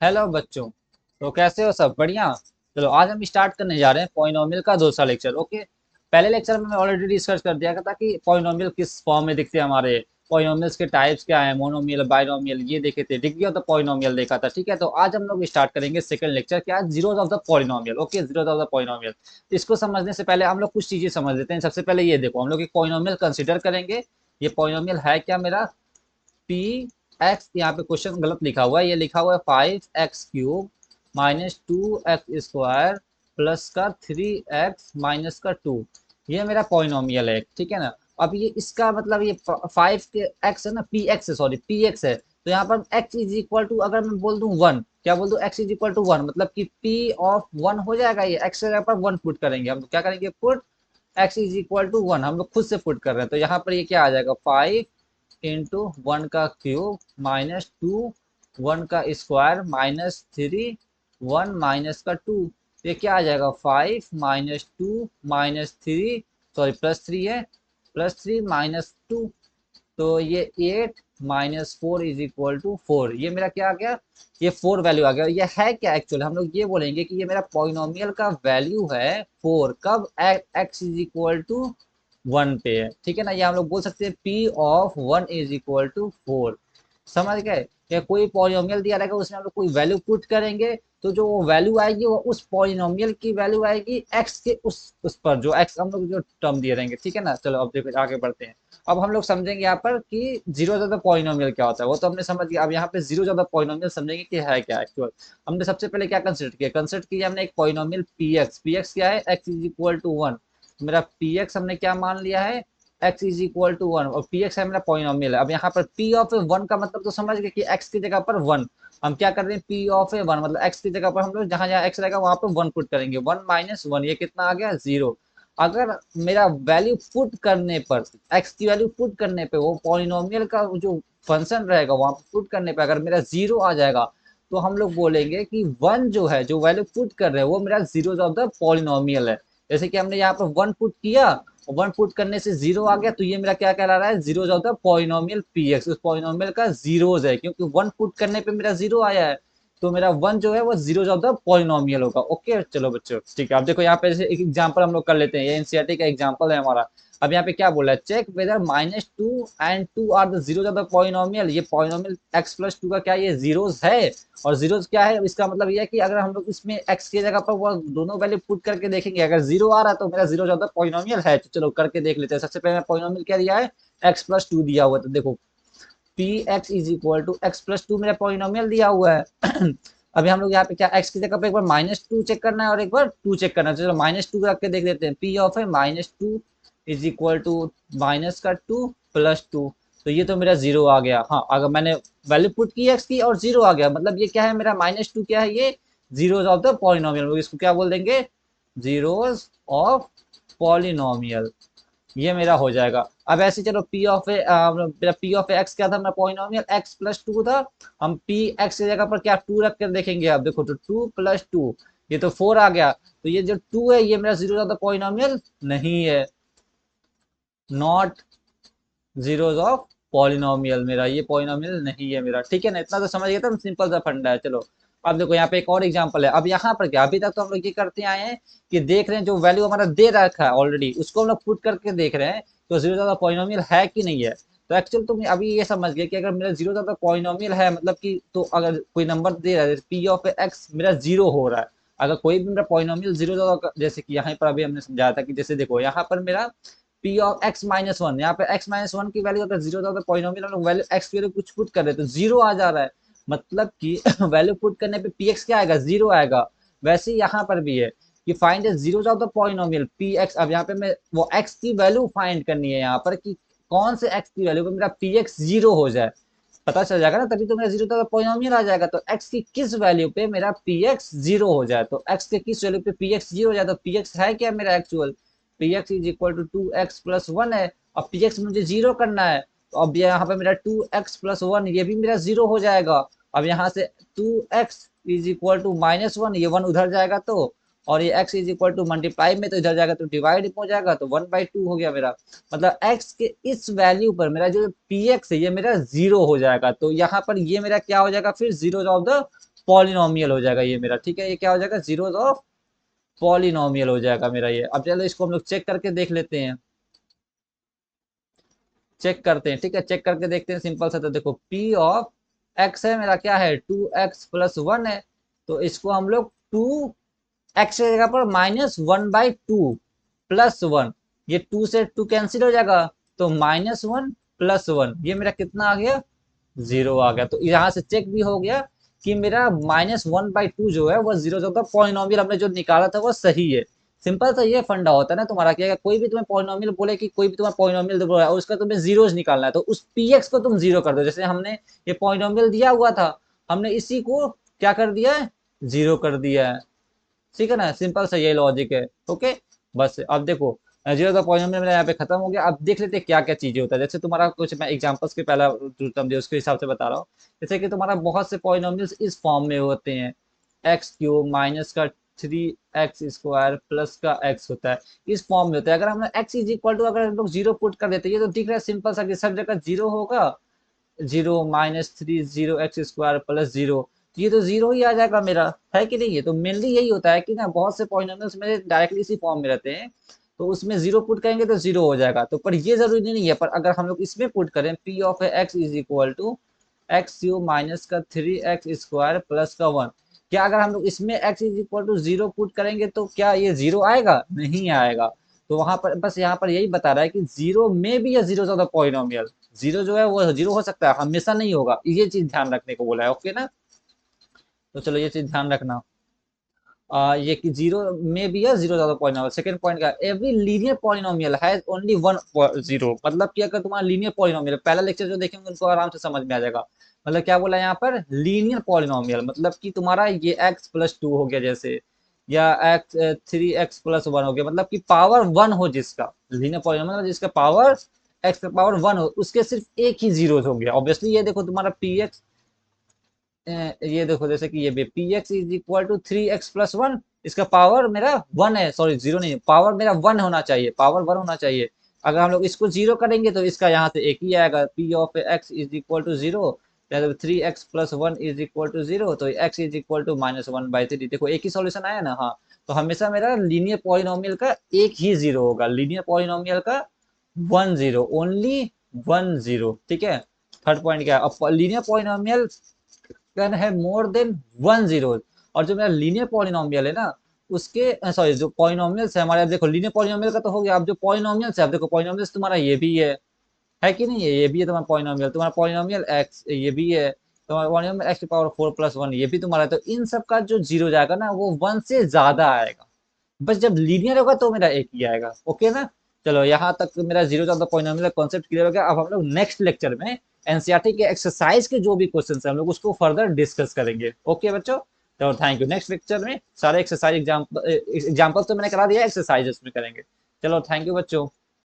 Hello बच्चों। तो कैसे हो? सब बढ़िया। चलो आज हम स्टार्ट करने जा रहे हैं पॉलिनोमियल का दूसरा लेक्चर। ओके। पहले लेक्चर में मैं ऑलरेडी डिस्कस कर दिया था कि पॉलिनोमियल किस फॉर्म में दिखते हैं हमारे। पॉलिनोमियल्स के टाइप्स क्या हैं, मोनोमियल बाइनोमियल ये देखे थे, डिग्री ऑफ द पॉलिनोमियल देखा था। ठीक है, तो आज हम लोग स्टार्ट करेंगे सेकंड लेक्चर, क्या zeros of the polynomial. Okay, zeros of the polynomial. इसको समझने से पहले हम लोग कुछ चीजें समझ लेते हैं। सबसे पहले ये देखो, हम लोग एक पॉलिनोमियल कंसिडर करेंगे। ये पॉलिनोमियल है क्या मेरा? पी एक्स, यहाँ पे क्वेश्चन गलत लिखा हुआ है, ये लिखा हुआ है 5x³ -2x² प्लस का 3x-2। ये मेरा पॉलिनोमियल है, ठीक है ना। अब ये इसका मतलब ये 5 के x है ना, पी एक्स है, सॉरी पी एक्स है। तो यहाँ पर x इज इक्वल टू, अगर मैं बोल दूं 1, क्या बोल दूं, x इज इक्वल टू 1, मतलब कि p ऑफ 1 हो जाएगा। ये x के जगह पर 1 पुट करेंगे हम, तो क्या करेंगे, put x is equal to 1। हम लोग खुद से पुट कर रहे हैं, तो यहाँ पर ये क्या आ जाएगा, 5 × 1 का क्यूब -2 1 का स्क्वायर -3 1 -2। ये क्या आ जाएगा, 5 - 2 - 3, सॉरी +3 है, +3 -2। तो ये 8 - 4 इज इक्वल टू 4। ये मेरा क्या आ गया, ये 4 वैल्यू आ गया। ये है क्या एक्चुअली, हम लोग ये बोलेंगे कि ये मेरा पॉलिनोमियल का वैल्यू है 4। कब? x इज इक्वल टू 1 पे है, ठीक है ना। ये हम लोग बोल सकते हैं p of 1 is equal to 4। समझ गए? या कोई पॉलिनोमियल दिया रहेगा, उसमें हम लोग कोई वैल्यू पुट करेंगे, तो जो वैल्यू आएगी वो उस पॉलिनोमियल की वैल्यू आएगी x के उस पर, जो x हम लोग जो टर्म दिए रहेंगे, ठीक है ना। चलो अब देखो आगे बढ़ते हैं। अब हम लोग समझेंगे यहाँ पर कि जीरो ज्यादा पॉलिनोमियल क्या होता है, वो तो हमने समझ लिया। अब यहाँ पे जीरो ज्यादा पॉलिनोमियल समझेंगे कि है क्या एक्चुअल। हमने सबसे पहले क्या कंसिडर किया, कंसिडर किया हमने एक पॉलिनोमियल px क्या है, x इज इक्वल टू 1। मेरा px हमने क्या मान लिया है, x इज इक्वल टू 1, और px है मेरा पॉलिनोमियल है। अब यहाँ पर p ऑफ 1 का मतलब तो समझ गए कि x की जगह पर 1। हम क्या कर रहे हैं, p ऑफ 1 मतलब x की जगह पर हम लोग जहां जहां x रहेगा वहां पर 1 पुट करेंगे। 1 - 1, ये कितना आ गया, 0। अगर मेरा वैल्यू पुट करने पर, x की वैल्यू पुट करने पे, वो पॉलिनोमियल का जो फंक्शन रहेगा वहां पुट करने पे अगर मेरा 0 आ जाएगा, तो हम लोग बोलेंगे कि 1 जो है, जो वैल्यू पुट कर रहे हैं वो मेरा जीरो ऑफ द पॉलिनोमियल है। जैसे कि हमने यहाँ पर 1 पुट किया, 1 पुट करने से 0 आ गया, तो ये मेरा क्या कहला रहा है, zero of the polynomial px। उस पॉलिनोमियल का जीरोज है, क्योंकि 1 पुट करने पे मेरा 0 आया है, तो मेरा 1 जो है वो जीरो ऑफ द पॉलिनोमियल होगा। ओके चलो बच्चों, ठीक है। अब देखो यहाँ पे जैसे एक एग्जांपल हम लोग कर लेते हैं, ये एनसीईआरटी का एग्जांपल है हमारा। अब यहाँ पे क्या बोला है, check whether -2 and 2 are the zeros of the polynomial. ये पॉलिनोमियल x+2 का क्या ये जीरोज है? और जीरोज क्या है, इसका मतलब ये है कि अगर हम लोग इसमें x की जगह पर वो दोनों वैल्यू पुट करके देखेंगे, अगर 0 आ रहा है तो मेरा जीरो ऑफ द पॉलिनोमियल है। तो चलो करके देख लेते हैं। सबसे पहले पॉलिनोमियल क्या दिया है, x+2 दिया हुआ है, तो देखो P X is equal to x+2 मेरा पॉलिनोमियल दिया हुआ है। अभी हम लोग यहाँ पे क्या, x की जगह पे एक बार -2 चेक करना है और एक बार 2 चेक करना है। चलो -2 रख के देख लेते हैं। p ऑफ है -2 इज इक्वल टू -2 +2। तो ये तो मेरा 0 आ गया। हाँ, अगर मैंने वैल्यू पुट की x की और 0 आ गया, मतलब ये क्या है मेरा -2 क्या है, ये जीरोज ऑफ द पॉलिनोमियल। इसको क्या बोल देंगे, जीरोज ऑफ पॉलिनोमियल। ये मेरा हो जाएगा। अब ऐसे चलो पी ऑफ एक्स क्या था, मेरा पॉलिनोमियल x+2 था। हम पी एक्स की जगह पर क्या 2 रख कर देखेंगे। अब देखो, तो 2 + 2, ये तो 4 आ गया। तो ये जो 2 है ये मेरा जीरो ऑफ द पॉलिनोमियल नहीं है, नॉट जीरोज ऑफ पॉलिनोमियल। मेरा ये पॉलिनोमियल नहीं है मेरा, ठीक है ना। इतना तो समझ गया था, सिंपल सा फंडा है। चलो अब देखो यहाँ पे एक और एग्जांपल है। अब यहाँ पर क्या, अभी तक तो हम लोग ये करते आए हैं कि देख रहे हैं जो वैल्यू हमारा दे रखा है ऑलरेडी, उसको हम लोग पुट करके देख रहे हैं तो जीरो ज्यादा पॉलिनोमियल है कि नहीं है। तो एक्चुअल तुम अभी ये समझ गए कि अगर मेरा जीरो ज्यादा पॉलिनोमियल है, मतलब कि तो अगर कोई नंबर दे रहा है पी ऑफ एक्स मेरा 0 हो रहा है, अगर कोई भी मेरा पॉलिनोमियल जीरो ज्यादा, जैसे कि यहाँ पर अभी हमने समझाया था कि जैसे देखो यहाँ पर मेरा पी ऑफ x-1, यहाँ पे x-1 की वैल्यू अगर 0 होता है पॉलिनोमियल, हम लोग वैल्यू x की वैल्यू कुछ पुट कर रहे हैं तो 0 आ जा रहा है, मतलब कि वैल्यू पुट करने पे px क्या आएगा, 0 आएगा। वैसे ही यहाँ पर भी है कि find the zeros of the polynomial px। अब यहाँ पे मैं वो x की वैल्यू फाइंड करनी है यहाँ पर, कि कौन से x की वैल्यू पे मेरा px 0 हो जाए। पता चल जाएगा ना, तभी तो मेरा 0 का पॉलिनोमियल आ जाएगा। तो x की किस वैल्यू पे मेरा px 0 हो जाए, तो x के किस वैल्यू पे px 0 हो जाए, तो px है क्या मेरा actual, px is equal to 2x+1 है। अब px मुझे 0 करना है, तो अब यहाँ पे मेरा 2x+1 ये भी मेरा 0 हो जाएगा। अब यहाँ से 2x इज इक्वल टू -1, ये 1 उधर जाएगा तो, और ये x is equal to multiply में तो इधर जाएगा तो डिवाइड हो जाएगा, तो 1/2 हो गया मेरा। मतलब x के इस वैल्यू पर मेरा जो px है ये मेरा 0 हो जाएगा। तो यहाँ पर ये मेरा क्या हो जाएगा फिर, जीरो ऑफ द पॉलिनोमियल हो जाएगा ये मेरा, ठीक है। ये क्या हो जाएगा, जीरोस ऑफ पॉलिनोमियल हो जाएगा मेरा ये। अब चलो इसको हम लोग चेक करके देख लेते हैं, चेक करते हैं, ठीक है। चेक करके देखते हैं, सिंपल सा। तो देखो पी ऑफ एक्स है मेरा, क्या है, 2x+1 है। तो इसको हम लोग 2x की जगह पर -1/2 +1, ये 2 से 2 कैंसिल हो जाएगा, तो -1 +1, ये मेरा कितना आ गया, 0 आ गया। तो यहाँ से चेक भी हो गया कि मेरा -1/2 जो है वो 0 जो पॉलिनोमियल हमने जो निकाला था वो सही है। सिंपल सा ये फंडा होता है ना तुम्हारा, क्या कोई भी तुम्हें पॉलिनोमियल बोले कि कोई भी तुम्हें पॉलिनोमियल बोला और उसका तुम्हें जीरोस निकालना है, तो उस px को तुम जीरो कर दो। जैसे हमने ये पॉलिनोमियल दिया हुआ था, हमने इसी को क्या कर दिया है, जीरो कर दिया है, ठीक है ना। सिंपल सा ये लॉजिक है, ओके। बस अब देखो जीरो का पॉलिनोमियल मेरा यहाँ पे खत्म हो गया। अब देख लेते हैं क्या क्या चीजें होता है। जैसे तुम्हारा कुछ मैं एग्जांपल्स के पहला जो टर्म दिया उसके हिसाब से बता रहा हूँ। जैसे कि तुम्हारा बहुत से पॉलिनोमियल्स इस फॉर्म में होते हैं, x³ माइनस का 3x² प्लस का x होता है, इस फॉर्म में होता है। अगर हम x अगर हम लोग जीरो पुट कर देते हैं, ये तो दिख रहा है सिंपल सा कि सब जगह जीरो होगा, 0 -3 0x² प्लस 0, ये तो जीरो ही आ जाएगा मेरा, है कि नहीं। है तो मेनली यही होता है कि ना बहुत से पॉलिनोमियल्स मेरे डायरेक्टली इसी फॉर्म में रहते हैं, तो उसमें जीरो पुट करेंगे तो जीरो हो जाएगा। तो पर ये जरूरी नहीं है, पर अगर हम लोग इसमें पुट करें p of x is equal to x³ minus का 3x² प्लस का 1, क्या अगर हम लोग इसमें x is equal to 0 put करेंगे तो क्या ये जीरो आएगा, नहीं आएगा। तो वहां पर बस यहाँ पर यही बता रहा है कि जीरो में भी या जीरो ज्यादा पॉलिनोमियल, जीरो जो है वो जीरो हो सकता है, हमेशा नहीं होगा, ये चीज ध्यान रखने को बोला है, ओके ना। तो चलो ये चीज ध्यान रखना। ये कि जीरो में भी है जीरो ज्यादा पॉलिनोमियल। सेकंड पॉइंट का, every linear polynomial has only one zero, मतलब कि अगर तुम्हारा लीनियर पॉलिनोमियल, पहला लेक्चर जो देखेंगे उनको आराम से समझ में आ जाएगा। मतलब क्या बोला यहाँ पर, लीनियर पॉलिनोमियल मतलब कि तुम्हारा ये x+2 हो गया जैसे, या x 3x+1 हो गया, मतलब कि पावर 1 हो जिसका, लीनियर पॉलिनोमियल जिसका पावर x⁻1 हो, उसके सिर्फ एक ही जीरो हो गया। ऑब्वियसली ये देखो तुम्हारा px, ये देखो जैसे कि ये P X is equal to 3x+1, इसका पावर मेरा 1 है, सॉरी जीरो नहीं, पावर मेरा 1 होना चाहिए, पावर 1 होना चाहिए। अगर हम लोग इसको जीरो करेंगे तो इसका यहाँ से एक ही आएगा, P of X is equal to zero, 3x+1 is equal to जीरो, तो x इज इक्वल टू -1/3। देखो एक ही सॉल्यूशन आया ना, हाँ। तो हमेशा मेरा लीनियर पॉलिनोमियल का एक ही जीरो होगा, लीनियर पॉलिनोमियल का 1 जीरो, ओनली 1 जीरो, ठीक है। थर्ड पॉइंट क्या है, अब लीनियर पॉलिनोमियल कैन है मोर देन 1 जीरो। और जो मेरा लीनियर पॉलिनोमियल है ना, उसके सॉरी जो पॉलिनोमियल्स है हमारे, अब देखो लीनियर पॉलिनोमियल का तो हो गया, अब जो पॉलिनोमियल्स है, अब देखो पॉलिनोमियल्स तुम्हारा ये भी है कि नहीं है, ये भी है तुम्हारा पॉलिनोमियल, तुम्हारा पॉलिनोमियल x ये भी है, तुम्हारा पॉलिनोमियल x⁴ + 1 ये भी तुम्हारा है। तो इन सब का जो जीरो जाएगा ना वो 1 से ज्यादा आएगा, बस जब लीनियर होगा तो मेरा एक ही आएगा, ओके ना। चलो यहाँ तक मेरा जीरो ज्यादा पॉलिनोमियल कॉन्सेप्ट क्लियर हो गया। अब हम लोग नेक्स्ट लेक्चर में एनसीईआरटी के एक्सरसाइज के जो भी क्वेश्चन है हम लोग उसको फर्दर डिस्कस करेंगे, ओके बच्चों। चलो थैंक यू। नेक्स्ट लेक्चर में सारे एक्सरसाइज एग्जाम्पल तो मैंने करा दिया, एक्सरसाइज में करेंगे। चलो थैंक यू बच्चों।